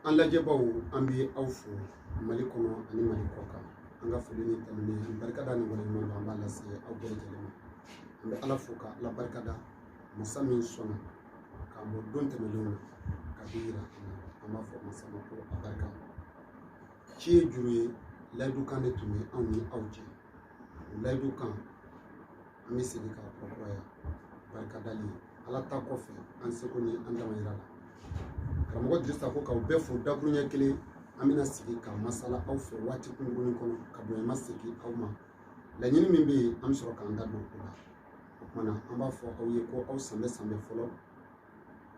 an lajɛbaw an bɛ aw fo Mali kɔnɔ ani Mali kɔ kan. An ka foli ni tanuni ni barikada ni waleɲuman dɔ an b'a lase aw bɛɛ lajɛlen ma. An bɛ Ala fo ka Ala barikada masa min sɔnna k'an bɔ don tɛmɛnlenw na ka bi yira an b'a fɔ masa ma ko a barika. Ci ye juru ye layidu kan de tun bɛ anw ni aw cɛ. O layidu kan an bɛ segin k'a kɔrɔbaya barikadali Ala ta kɔfɛ an seko ni an damayira la. Karamɔgɔ Dirisa ko k'aw bɛɛ fo dakuruɲɛ kelen an bɛna sigi ka masala aw fɛ waati kunkurunin kɔnɔ ka bonya segin aw ma. Laɲini min bɛ yen an bɛ sɔrɔ k'an da don o la. O kumana an b'a fɔ aw ye ko aw sanbɛ sanbɛ fɔlɔ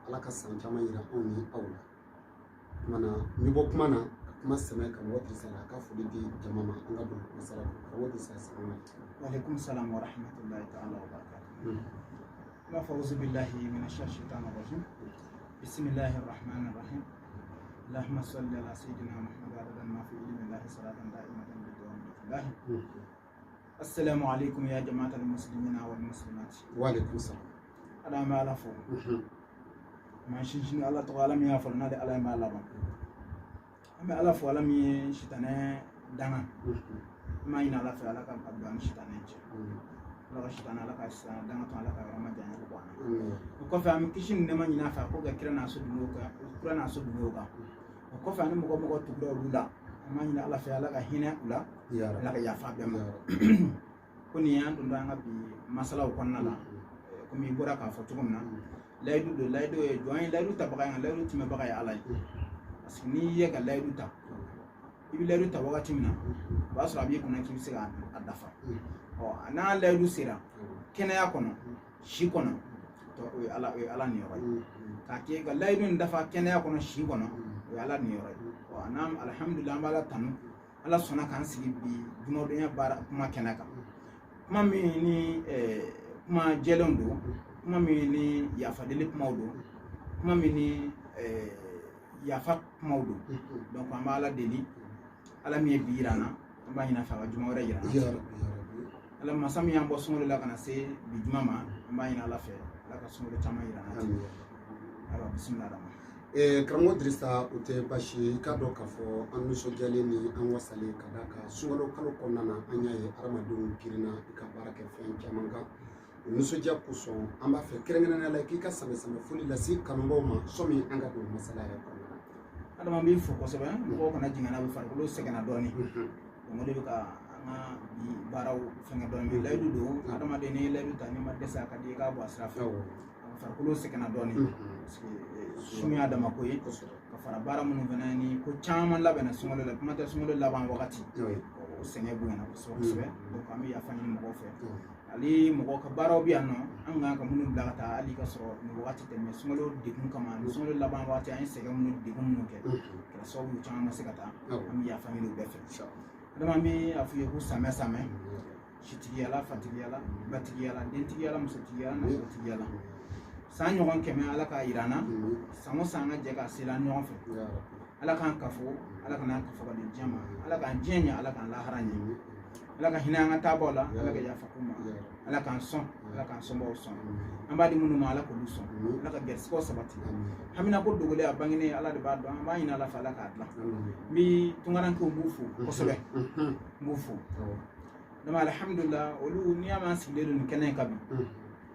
Ala ka san caman yira anw ni aw la. O kumana n bɛ bɔ kuma na ka kuma sɛmɛ Karamɔgɔ Dirisa la ka foli di jama ma an ka don masala kɔnɔ. Karamɔgɔ Dirisa salamu alaikum. Wa alaikum salam wa rahmatullahi ta'ala wa barakatuh. Ma fa'uzu billahi minash shaitanir rajim. Bismillahir rahmanir rahim. Allahumma salli ala sayyidina Muhammad adadan ma fi ilmillahi salatan da'imatan bidawamillahi. Assalamu alaikum ya jama'atal muslimina wal muslimat. Wa alaikum salam. Ala ma ala fo. Ma shin Allah ta'ala mi ya falna da ala ma ala ba. Amma ala fo ala mi shitane dana. Ma ina ala fa ala ka abdan shitane ce. Ala shitane ala ka dana to ala ka ramadan ya ko ana. Ko fa mi kishin ne ma ina fa ko ga kira na so duno ka kura na so duno ka. Ko fa ni mo ko to do lula. Ma ina ala fa ala ka hina ula. Ya ala ka ya fa be ma. Ko ni an dun da bi masala ko na la. Ko mi bora ka fa to na. Laydu e join laydu ta baga laydu ti me baga ya ala. Parce que ni ye ka laydu ta. Ibi laydu ta wakati mina. Ba so abi kuna ki se ga adafa. Ana laydu sira. Kenaya kono. Shi kono. To ala ni yoro. Ka ke ga laydu ndafa kenaya kono shi kono. Ala ni yoro. Anam alhamdulillah bala tanu. Ala sona kan sigi bi duno do ya bara kuma kenaka. Kuma mi ni kuma jelon do. Kuma mi ni yafa dele kuma do. Kuma mi ni yafa kuma do. Donc an bala deli ala mi birana an ba ina fa juma wara yira. Ala masami yan bo sunu la kana se bi juma ma an ba ina ala fe ala ka sunu tama yira na ti. Ala bismillah. Karamɔgɔ Dirisa o tɛ baasi ye i k'a dɔn k'a fɔ an nisɔndiyalen ni an wasalen ka d'a kan sunkalo kalo kɔnɔna na an y'a ye hadamadenw girinna i ka baara kɛ fɛn caman kan o nisɔndiya kosɔn an b'a fɛ kɛrɛnkɛrɛnnenya la k'i ka sɛbɛ foli lase kanubaw ma sɔmi an ka don masala yɛrɛ kɔnɔna na. Adama b'i fo kosɛbɛ mɔgɔw kana jigin n'a bɛ farikolo sɛgɛnna dɔɔnin o de bɛ ka an ka bi baaraw fɛngɛ dɔɔnin layidu don adamaden ni layidu ta ni ma dɛsɛ a ka di i k'a bɔ a sira fɛ farikolo sɛgɛnna dɔɔnin parce que sumaya dama ko ye ka fara baara minnu fana ni ko caman labɛnna sunkalo la kuma tɛ sunkalo laban wagati o sɛgɛn bonyana kosɛbɛ donc an bɛ yafa ɲini mɔgɔw fɛ hali mɔgɔ ka baaraw bɛ yan nɔ an kan ka minnu bila ka taa hali ka sɔrɔ nin wagati tɛ mɛ sunkalo degun kama ni sunkalo laban wagati an ye sɛgɛn minnu degun minnu kɛ kɛra sababu caman ma se ka taa an bɛ yafa ɲini u bɛɛ fɛ adama an bɛ a fɔ ye ko samɛ sitigiyala fatigiyala batigiyala dentigiyala musotigiyala nafolotigi san ɲɔgɔn kɛmɛ ala ka yirana san o san ka jɛ ka sela ɲɔgɔn fɛ ala k'an kafo ala kana kafo ka di diɲɛ ma ala k'an diɲɛ ɲɛ ala k'an lahara ɲɛ ala ka hinɛ an ka taabɔw la ala ka yafa ko ma ala k'an sɔn ala k'an sɔnbaw sɔn an b'a di minnu ma ala k'olu sɔn ala ka gɛrɛsɛgɛw sabati hamina ko dogole a bangene ala de b'a dɔn an b'a ɲini ala fɛ ala k'a dilan n bɛ tunkarankew b'u fo kosɛbɛ n b'u fo donc alhamdulillah olu n'i y'a mɛn an sigilen don nin kɛnɛ in kan bi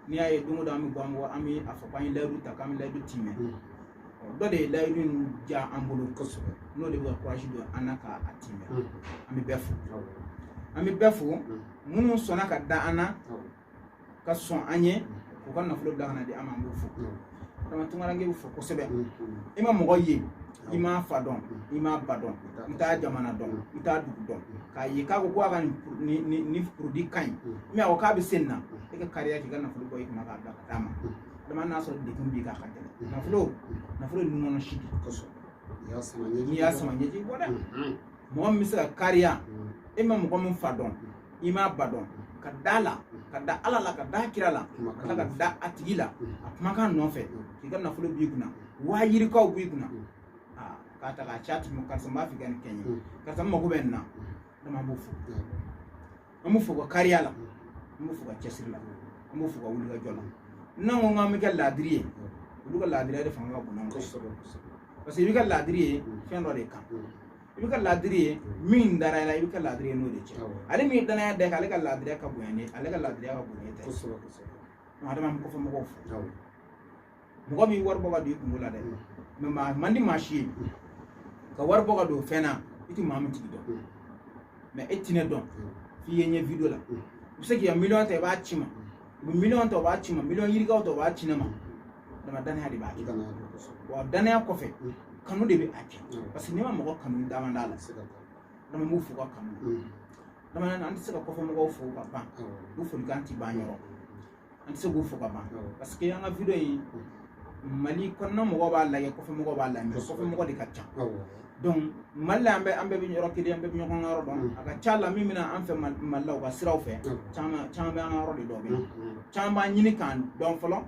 n'i y'a ye don o don an bɛ bɔ an kɔ an bɛ a fɔ k'an ye layidu ta k'an bɛ layidu timɛ dɔ de ye layidu in diya an bolo kosɛbɛ n'o de bɛ ka courage don an na k'a timɛ an bɛ bɛɛ fo an bɛ bɛɛ fo minnu sɔnna ka da an na ka sɔn an ye k'u ka nafolo bila ka na di an ma an b'o fo donc tunkaranke bɛ fo kosɛbɛ i ma mɔgɔ ye i m'a fa dɔn i m'a ba dɔn i t'a jamana dɔn i t'a dugu dɔn k'a ye k'a ko a ka ni produit ka ɲi mais a ko k'a bɛ se nin na e ka kariya k'i ka nafolo bɔ i kunna k'a bila ka d'a ma adama n'a sɔrɔ degun b'i kan ka gɛlɛn nafolo ninnu kɔnɔ si di n'i y'a sama ɲɛji bɔ dɛ mɔgɔ min bɛ se ka kariya e ma mɔgɔ min fa dɔn i m'a ba dɔn ka da la ka da ala la ka da kira la ka tila ka da a tigi la a kumakan nɔfɛ k'i ka nafolo b'i kunna waa yirikaw b'i kunna k'a ta k'a ci a tigi ma karisa n b'a fɛ ka nin kɛ n ye karisa n mago bɛ nin na dama an b'o fo an b'o fo ka kariya la an b'o fo ka cɛsiri la an b'o fo ka wuli ka jɔ la n'an ko k'an bɛ kɛ laadiri ye olu ka laadiriya de fanga ka bon n'anw parce que i bɛ ka laadiri ye fɛn dɔ de kan i bɛ ka laadiri ye min dara i la i bɛ ka laadiri ye n'o de cɛ ale min ye danaya da ale ka laadiriya ka bonya ne ale ka laadiriya ka bonya tɛ adama kɔfɛ mɔgɔw fɔ mɔgɔ b'i wari bɔ ka don i kungo la dɛ mais man di maa si ye ka wari bɔ ka don fɛn na i tɛ maa min tigi dɔn mais e tɛ ne dɔn f'i ye ɲɛ video la i bɛ se k'i ka miliyɔn ta i b'a ci ma u bɛ miliyɔn ta u b'a ci ma miliyɔn yirikaw ta u b'a ci ne ma dama danaya de b'a kɛ wa danaya kɔfɛ kanu de bɛ a kɛ parce que n'i ma mɔgɔ kanu dama da la dama b'u fo ka kanu dama an tɛ se ka kɔfɛ mɔgɔw fo ka ban u folikan tɛ ban yɔrɔ an tɛ se k'u fo ka ban parce que an ka video in Mali kɔnɔna mɔgɔw b'a lajɛ kɔfɛ mɔgɔw b'a lajɛ mais kɔfɛ mɔgɔ de ka ca donc Mali la an bɛɛ bɛ yɔrɔ kelen an bɛɛ bɛ ɲɔgɔn ka yɔrɔ dɔn a ka ca la min bɛna an fɛ Mali la u ka siraw fɛ caman bɛ an ka yɔrɔ de dɔn bɛ caman b'an ɲini k'an dɔn fɔlɔ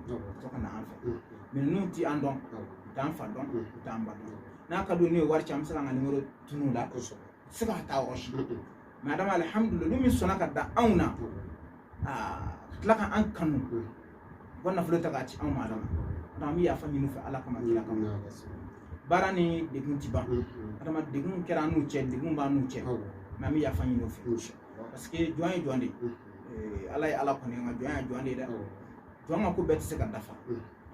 ka ka na an fɛ mais ninnu tɛ an dɔn u t'an fa dɔn u t'an ba dɔn n'a ka d'u ye n'u ye wari ci an bɛ se ka an ka numéro tunun la se ka taa yɔrɔ si mais adama alhamdulilayi n'u min sɔnna ka da anw na ka tila ka an kanu u ka nafolo ta k'a ci anw ma adama an bɛ yafa ɲini fɛ ala kama kira kama baara ni degun ti ban adama degun kɛra an n'u cɛ degun b'an n'u cɛ mais an bɛ yafa ɲini o fɛ parce que jɔn ye jɔn de ala ye ala kɔni nka jɔn ye jɔn de ye dɛ jɔn ka ko bɛɛ tɛ se ka dafa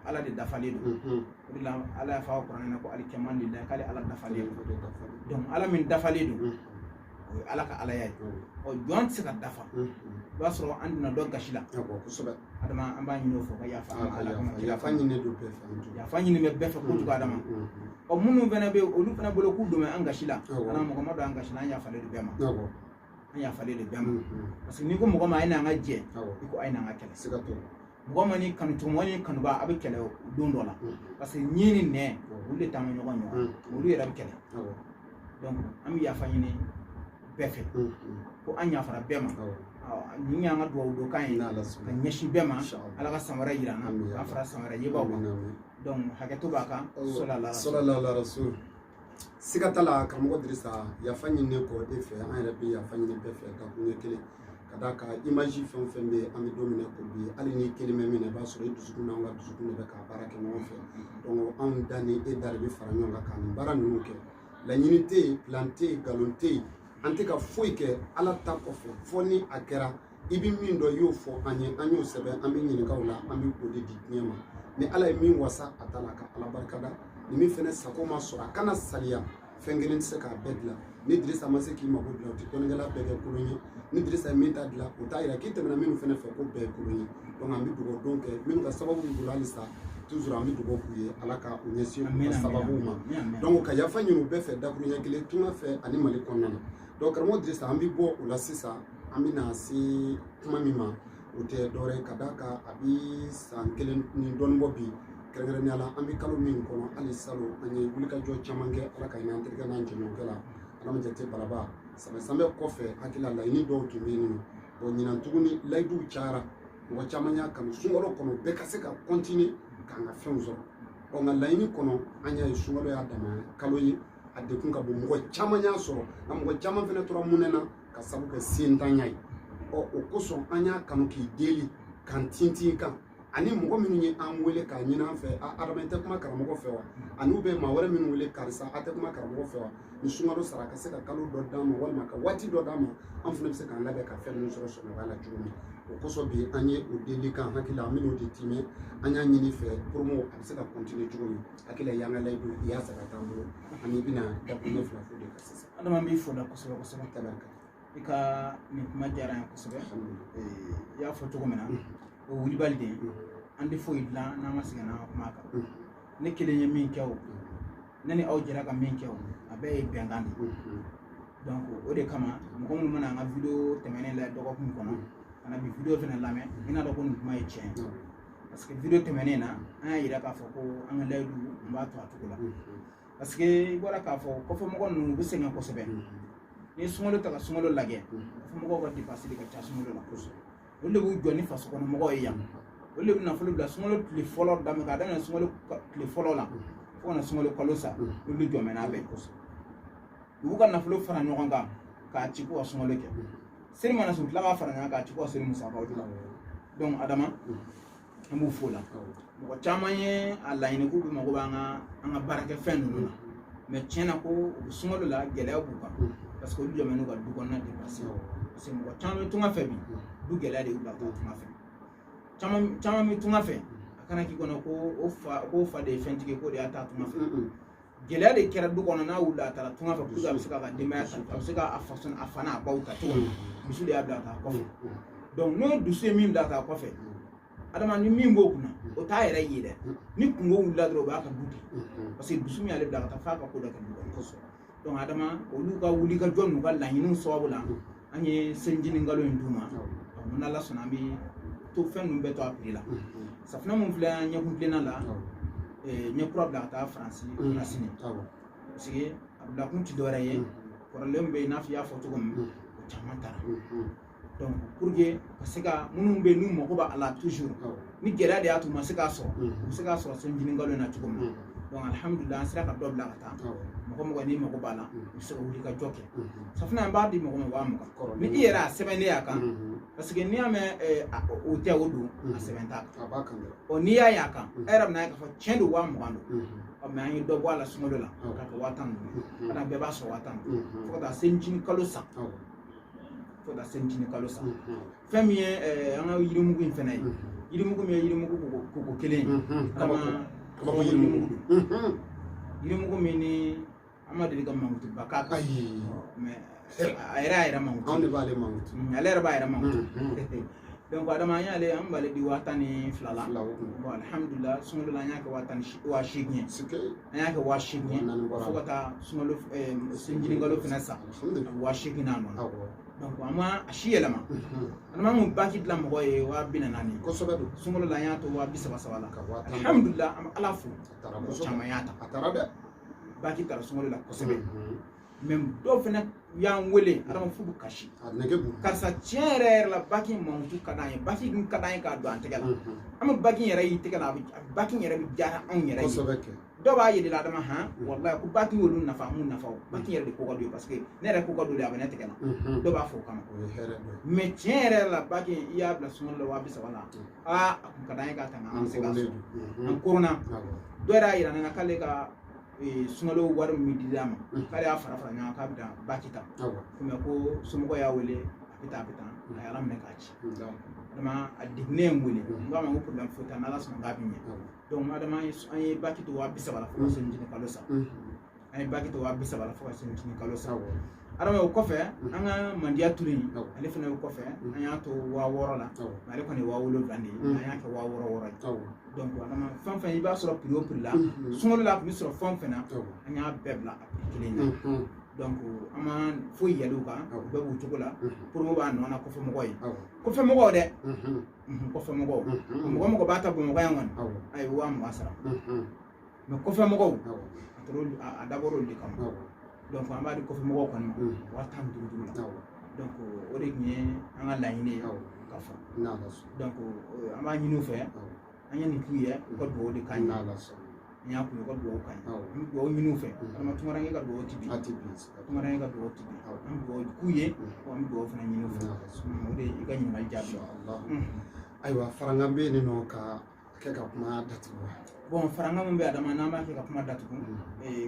ala de dafalen don o de la ala y'a fɔ a kuranɛ na ko alikɛman lillahi k'ale ala dafalen don donc ala min dafalen don o ye ala ka alaya ye ɔ jɔn tɛ se ka dafa i b'a sɔrɔ an donna dɔ gasi la adama an b'a ɲini o fɛ ka yafa ala kama yafa ɲini bɛ bɛɛ fɛ kojugu adama ɔ minnu fana bɛ yen olu fana bolo k'u don an gasi la ala mɔgɔ ma don an gasi la an yafalen don bɛɛ ma an yafalen don bɛɛ ma parce que n'i ko mɔgɔ ma a ye n'an ka jɛ i ko a ye n'an ka kɛlɛ mɔgɔ ma ni kanu mɔgɔ ni kanuba a bɛ kɛlɛ don dɔ la parce que ɲi ni nɛ olu de taama ɲɔgɔn olu yɛrɛ bɛ kɛlɛ donc an bɛ yafa ɲini bɛɛ fɛ ko an yafara bɛɛ ma ni y'an ka dugawu don kan ye ka ɲɛsin bɛɛ ma ala ka san wɛrɛ yira an na k'an fara san wɛrɛ yebaw ma donc hakɛto b'a kan sallallahu rasul siga t'a la karamɔgɔ Dirisa yafa ɲini kɔ e fɛ an yɛrɛ bɛ yafa ɲini bɛɛ fɛ ka kun ye kelen ka d'a kan image fɛn o fɛn bɛ an bɛ don min na ko bi hali ni kelen bɛ min na i b'a sɔrɔ i dusukun n'anw ka dusukun de bɛ ka baara kɛ ɲɔgɔn fɛ donc anw da ni e da de bɛ fara ɲɔgɔn kan ka nin baara ninnu kɛ laɲini tɛ yen plan tɛ yen nkalon tɛ yen an tɛ ka foyi kɛ ala ta kɔfɛ fɔ ni a kɛra i bɛ min dɔn i y'o fɔ an ye an y'o sɛbɛn an bɛ ɲininkaw la an bɛ o de di diɲɛ ma ni ala ye min wasa a ta la ka ala barikada ni min fɛnɛ sago ma sɔrɔ a kana saliya fɛn kelen tɛ se k'a bɛɛ dilan ni Dirisa ma se k'i mago dilan o tɛ dɔnnikɛla bɛɛ kɛ kolon ye ni Dirisa ye min ta dilan o t'a yira k'i tɛmɛna minnu fɛnɛ fɛ ko bɛɛ ye kolon ye donc an bɛ dugawu don kɛ minnu ka sababu b'u bolo halisa toujours an bɛ dugawu k'u ye ala ka u ɲɛsin u ka sababuw ma donc ka yafa ɲini u bɛɛ fɛ dakuruɲɛ kelen tunga fɛ ani Mali kɔnɔna na donc karamɔgɔ Dirisa an bɛ bɔ o la sisan an bɛ na se kuma min ma o tɛ dɔwɛrɛ ye ka d'a kan a bɛ san kelen ni dɔɔnin bɔ bi kɛrɛnkɛrɛnnenya la an bɛ kalo min kɔnɔ hali salon an ye wulikajɔ caman kɛ ala ka hinɛ an terikɛ n'an jɛɲɔgɔnkɛ la ala ma jate balaba sanbɛ kɔfɛ hakili la laɲini dɔw tun bɛ yen nɔ bon ɲinan tuguni layiduw cayara mɔgɔ caman y'a kanu sunkalo kɔnɔ bɛɛ ka se ka continuer k'an ka fɛnw sɔrɔ ɔ nka laɲini kɔnɔ an y'a ye sunkalo y'a dama kalo ye a dekun ka bon mɔgɔ caman y'a sɔrɔ nka mɔgɔ caman fana tora munɛ na ka sabu kɛ sentanya ye ɔ o kosɔn an y'a kanu k'i deli k'an tintin kan ani mɔgɔ minnu ye an wele k'a ɲini an fɛ adama tɛ kuma karamɔgɔ fɛ wa ani u bɛ maa wɛrɛ minnu wele karisa a tɛ kuma karamɔgɔ fɛ wa ni sunkalo sara ka se ka kalo dɔ d'an ma walima ka waati dɔ d'an ma an fana bɛ se k'an labɛn ka fɛn ninnu sɔrɔ sɔnɔgɔya la cogo min o kosɔn bi an ye o deli kan hakili la an bɛ n'o de timɛ an y'a ɲini fɛ promo a bɛ se ka continuer cogo min hakili la y'an ka layidu i y'a sara t'an bolo ani i bɛna dakuruɲɛ fila fo de kan sisan. adama b'i fo la kosɛbɛ kosɛbɛ tabarika i ka nin kuma diyara n ye kosɛbɛ i y'a fɔ cogo min na o wulibali de an tɛ foyi dilan n'an ma segin n'an ka kuma kan ne kelen ye min kɛ o ne ni aw jɛra ka min kɛ o a bɛɛ ye bɛnkan de donc o de kama mɔgɔ minnu mana an ka video tɛmɛnen la dɔgɔkun kɔnɔ ka na bi video fana lamɛn i n'a dɔn ko nin kuma ye tiɲɛ parce que video tɛmɛnen na an y'a yira k'a fɔ ko an ka layidu n b'a to a cogo la parce que i bɔra k'a fɔ kɔfɛ mɔgɔ ninnu u bɛ sɛgɛn kosɛbɛ n'i ye sunkalo ta ka sunkalo lajɛ kɔfɛ mɔgɔw ka dépense de ka ca sunkalo la olu de b'u jɔ ni faso kɔnɔ mɔgɔw ye yan olu de bɛ nafolo bila sunkalo tile fɔlɔ daminɛ k'a daminɛ sunkalo tile fɔlɔ la fo ka na sunkalo kalo sa olu jɔ mɛ n'a bɛɛ u b'u ka nafolo fara ɲɔgɔn kan k'a ci k'u ka sunkalo kɛ seli mana sun tila b'a fara ɲɔgɔn kan k'a ci k'u ka seli musakaw de la donc adama an b'u fo la mɔgɔ caman ye a laɲini k'u bɛ mago b'an ka baarakɛfɛn ninnu na mais tiɲɛna ko u bɛ sunkalo la gɛlɛya b'u kan parce que olu dɛmɛ n'u ka du kɔnɔna dépense parce que mɔgɔ caman bɛ tunga fɛ bi du gɛlɛya de y'u bila ka taa tunga fɛ caman bɛ tunga fɛ a kana k'i kɔnɔ ko fa de ye fɛntigi ko de y'a taa tunga fɛ gɛlɛya de kɛra du kɔnɔ n'a wulila a taara tunga fɛ pour que a bɛ se k'a ka denbaya ta a bɛ se k'a façon a fa n'a baw ta cogo min dusu de y'a bila ka taa kɔfɛ donc n'o dusu ye min bila ka taa kɔfɛ adama ni min b'o kunna o t'a yɛrɛ ye dɛ ni kungo wulila dɔrɔn o b'a ka du ten parce que dusu min y'ale bila ka taa f'a ka ko dɔ kɛ du kɔnɔ donc adama olu ka wuli ka jɔ n'u ka laɲiniw sababu la an ye selicinin kalo in d'u ma mun ala sɔnna an bɛ to fɛn ninnu bɛɛ to a prix la safunɛ mun filɛ an ɲɛkun tilenna la ɲɛ kura bila ka taa faransi na sini parce que a bila kun ti dɔwɛrɛ ye kɔrɔlen bɛ yen n'a fɔ i y'a fɔ cogo min o caman taara donc pour que ka se ka minnu bɛ yen n'u mago b'a la toujours ni gɛlɛya de y'a to u ma se k'a sɔrɔ u bɛ se k'a sɔrɔ selicinin kalo in na cogo min na donc alhamdulilah an sera ka dɔ bila ka taa mɔgɔ n'i mago b'a la i bɛ se ka wuli ka jɔ kɛ safunɛ an b'a di mɔgɔ ma 20,000 ni i yɛrɛ a sɛbɛnnen a kan parce que n'i y'a mɛn o tɛ o don a sɛbɛn t'a kan n'i y'a ye a kan e yɛrɛ bɛna ye k'a fɔ tiɲɛ don 20,000 don mais an ye dɔ bɔ a la sunkalo la k'a kɛ 50,000 kana bɛɛ b'a sɔrɔ 50,000 fo ka taa selicinin kalo san fo ka taa selicinin kalo san fɛn min ye an ka yirimugu in fana ye yirimugu min ye yirimugu koko kelen yirimugu min ni an ma deli ka mankutuba k'a kan mais a yɛrɛ mankutu anw de b'ale mankutu ale yɛrɛ b'a yɛrɛ mankutu donc adama an y'ale an b'ale di 12,000 la bon alhamdulilah sunkalo la an y'a kɛ 8,000 ye an y'a kɛ 8,000 ye fo ka taa sunkalo selicinin kalo fana san 8,000 n'a nɔ donc an ma a si yɛlɛma adama mun baki dilan mɔgɔ ye 40,000 kosɛbɛ don sunkalo la an y'a to 30,000 la alhamdulilah an bɛ ala fo caman y'a ta a taara dɛ baki taara sunkalo la kosɛbɛ mais dɔw fana y'an wele adama fu b'u kasi karisa tiɲɛ yɛrɛ la baki mankutu ka d'an ye baki dun ka d'an ye k'a don an tɛgɛ la an bɛ baki yɛrɛ y'i tɛgɛ la baki yɛrɛ bɛ diyara anw yɛrɛ ye dɔw b'a yir'i la adama walayi ko baki y'olu nafa mun nafa o baki yɛrɛ de ko ka d'u ye parce que ne yɛrɛ ko ka d'u ye a bɛ ne tɛgɛ la dɔw b'a fɔ o kama mais tiɲɛ yɛrɛ la baki i y'a bila sunkalo la 30,000 la a kun ka d'an ye k'a ta nka an bɛ se k'a sɔrɔ an koronna dɔ yɛrɛ y'a yira ne na k'ale ka sunkalo wari min dira a ma k'ale y'a fara ɲɔgɔn k'a bɛ taa baki ta mais ko somɔgɔ y'a wele a bɛ taa a ye ala minɛ k'a ci adama a degunnen ye n wele n k'a ma ko problème foyi t'a n'ala sɔnna k'a bɛ ɲɛ donc adama an ye baki to 30,000 la fo ka selicinin kalo sa an ye baki to 30,000 la fo ka selicinin kalo sa adama o kɔfɛ an ka mandiya turu in ale fana o kɔfɛ an y'a to 6,000 la mais ale kɔni ye 7,000 de ye an y'a kɛ 6,600 ye donc adama fɛn fɛn i b'a sɔrɔ prix o prix la sunkalo la a tun bɛ sɔrɔ fɛn fɛn na an y'a bɛɛ bila a prix kelen na donc an ma foyi yɛlɛ u kan u bɛɛ b'u cogo la promo b'a nɔ na kɔfɛmɔgɔ ye kɔfɛmɔgɔw dɛ kɔfɛmɔgɔw mɔgɔ b'a ta bamakɔ yan kɔni a ye 20,000 sara mais kɔfɛmɔgɔw a dabɔra olu de kama donc an b'a di kɔfɛmɔgɔw kɔni ma 15,000 la donc o de tun ye an ka laɲini ye ka fɔ donc an b'a ɲini u fɛ an ye nin k'u ye u ka dugawu de k'an ye n y'a kun u ka dugawu k'an ye an bɛ dugawu ɲini u fɛ adama tunkaranke ka dugawu ti bi tunkaranke ka dugawu ti bi an bɛ dugawu k'u ye an bɛ dugawu fana ɲini u fɛ o de i ka ɲininkali jaabi ayiwa farankan bɛ yen nɔ ka kɛ ka kuma datugu bon farankan min bɛ adama n'an b'a kɛ ka kuma datugu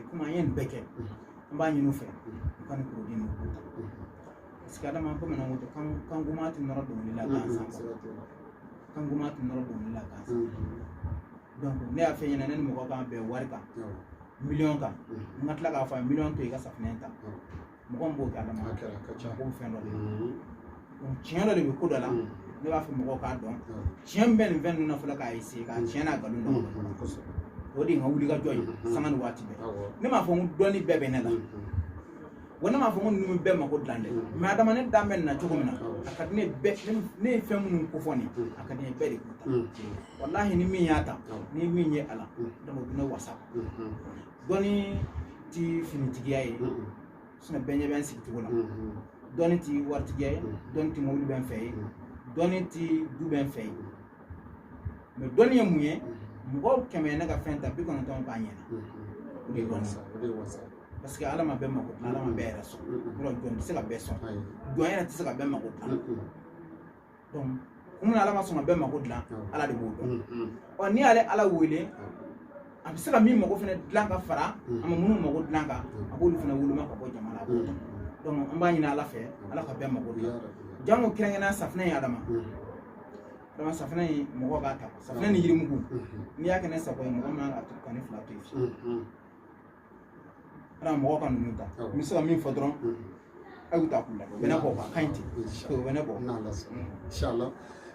komi an ye nin bɛɛ kɛ an b'a ɲini u fɛ u ka nin produit ninnu k'u ta parce que adama bamananw ko ten kan goma tɛ nɔrɔ dɔnkili la gansan kan goma tɛ nɔrɔ dɔnkili la gansan donc ne y'a fɛ ɲɛna ne ni mɔgɔ kan bɛn wari kan miliyɔn kan n ka tila k'a fɔ a ye miliyɔn to i ka safunɛ ta mɔgɔ min b'o kɛ adama ko fɛn dɔ de donc tiɲɛ dɔ de bɛ ko dɔ la ne b'a fɔ mɔgɔw k'a dɔn tiɲɛ min bɛ nin fɛn ninnu na fɔlɔ k'a essayer k'a tiɲɛ n'a nkalon dɔn o de ye n ka wuli ka jɔ ye sanga ni waati bɛɛ ne m'a fɔ n ko dɔnni bɛɛ bɛ ne la wa ne m'a fɔ n ko ninnu bɛɛ mako dilan dɛ mais adama ne dan bɛ nin na cogo min na a ka di ne bɛɛ ne ye fɛn minnu kofɔ nin a ka di ne bɛɛ de k'u ta walahi ni min y'a ta ni min ye a la donc o bɛ ne wasa dɔnni ti finitigiya ye bɛɛ ɲɛ bɛ n sigi cogo la dɔnni ti waritigiya ye dɔnni ti mobili bɛ n fɛ ye dɔnni ti du bɛ n fɛ ye mais dɔnni ye mun ye mɔgɔw 100 ne ka fɛn ta 90 b'a ɲɛna o de ye dɔnni parce que ala ma bɛɛ mako dilan ala ma bɛɛ yɛrɛ sɔn yɔrɔ jɔn tɛ se ka bɛɛ sɔn jɔn yɛrɛ tɛ se ka bɛɛ mako dilan donc mun ala ma sɔn ka bɛɛ mako dilan ala de b'o dɔn ɔ ni y'ale ala wele a bɛ se ka min mako fana dilan ka fara a ma minnu mako dilan kan a b'olu fana woloma ka bɔ jamana la donc an b'a ɲini ala fɛ ala ka bɛɛ mako dilan jango kɛrɛnkɛrɛnnenya safunɛ ye adama safunɛ in mɔgɔ b'a ta safunɛ ni yirimugu n'i y'a kɛ ne sago ye mɔgɔ man ka ka ne fila to yen fiyewu ala mɔgɔ ka ninnu ta n bɛ se ka min fɔ dɔrɔn aw ta k'u la o bɛ ne bɔ ka ɲi ten o bɛ ne bɔ inshallah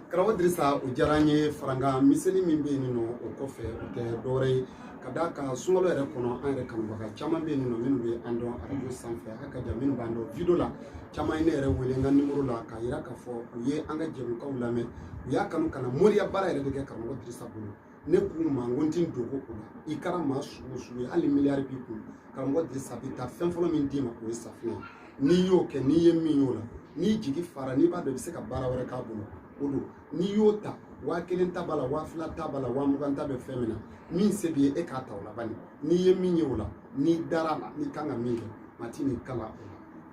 karamɔgɔ Dirisa o diyara n ye faranga misɛnnin min bɛ yen nɔ o kɔfɛ o tɛ dɔwɛrɛ ye ka d'a kan sunkalo yɛrɛ kɔnɔ an yɛrɛ kanubaga caman bɛ yen nɔ minnu bɛ an dɔn arajo sanfɛ a ka jan minnu b'an dɔn video la caman ye ne yɛrɛ wele n ka nimoro la k'a yira k'a fɔ u ye an ka jɛmukanw lamɛn u y'a kanu ka na moriya baara yɛrɛ de kɛ karamɔgɔ Dirisa bolo ne k'u ma n ko n tɛ dogo o la i kɛra maa sugu o sugu ye hali miliyari b'i kun karamɔgɔ Dirisa bɛ taa fɛn fɔlɔ min d'i ma o ye safunɛ n'i y'o kɛ n'i ye min y'o la n'i jigi fara n'i b'a dɔn i bɛ se ka baara wɛrɛ k'a bolo o don n'i y'o ta 1000 ta b'a la 2000 ta b'a la 20 ta bɛ fɛn min na min se b'i ye e k'a ta o la bani n'i ye min ye o la n'i dara la n'i kan ka min kɛ maa t'i n'i kala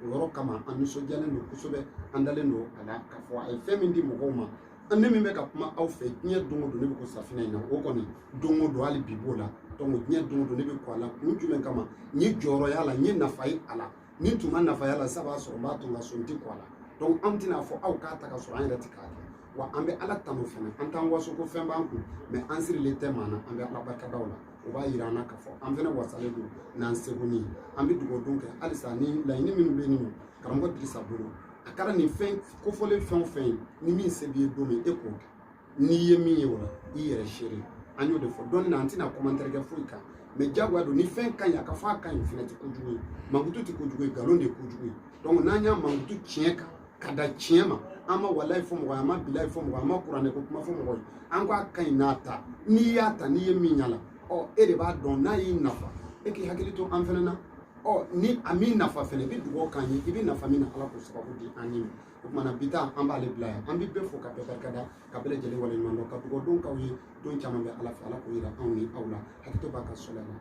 o la o yɔrɔ kama an nisɔndiyalen don kosɛbɛ an dalen don a la k'a fɔ a ye fɛn min di mɔgɔw ma ne min bɛ ka kuma aw fɛ diɲɛ don o don ne bɛ ko safinɛ in na o kɔni don o don hali bi b'o la donc diɲɛ don o don ne bɛ ko a la kun jumɛn kama n ye jɔyɔrɔ y'a la n ye nafa ye a la ni tun ma nafa y'a la sisan b'a sɔrɔ n b'a to n ka so n tɛ ko a la donc an tɛna fɔ aw k'a ta ka sɔrɔ an yɛrɛ tɛ k'a kɛ wa an bɛ ala tanu fana an t'an waso ko fɛn b'an kun mais an sirilen tɛ maa na an bɛ ala barikadaw la o b'a yira an na k'a fɔ an fana wasalen don n'an seko ni an bɛ dugawu don kɛ halisa ni laɲini minnu bɛ yen nɔ karamɔgɔ Dirisa bolo a kɛra nin fɛn kofɔlen fɛn o fɛn ye ni min se b'i ye don min e k'o kɛ n'i ye min ye o la i yɛrɛ seere an y'o de fɔ dɔɔni na an tɛna commentaire kɛ foyi kan mais jagoya don ni fɛn ka ɲi a ka fɔ a ka ɲi fɛnɛ tɛ kojugu ye mankutu tɛ kojugu ye nkalon de ye kojugu ye donc n'an y'a mankutu tiɲɛ kan ka da tiɲɛ ma an ma walayi fɔ mɔgɔ ye an ma bilayi fɔ mɔgɔ ye an ma kuranɛ ko kuma fɔ mɔgɔ ye an ko a ka ɲi n'a ta n'i y'a ta n'i ye min y'a la ɔ e de b'a dɔn n'a y'i nafa e k'i hakili to an fɛnɛ na ɔ ni a min nafa fɛnɛ i bɛ dugawu k'an ye i bɛ nafa min na ala k'o sababu di an ye o kumana bi ta an b'ale bila yan an bɛ bɛɛ fo ka bɛɛ barikada ka bɛɛ lajɛlen waleɲuman dɔn ka dugawu don k'aw ye don caman bɛ ala fɛ ala k'o yira anw ni aw la hakili to b'a ka sɔla la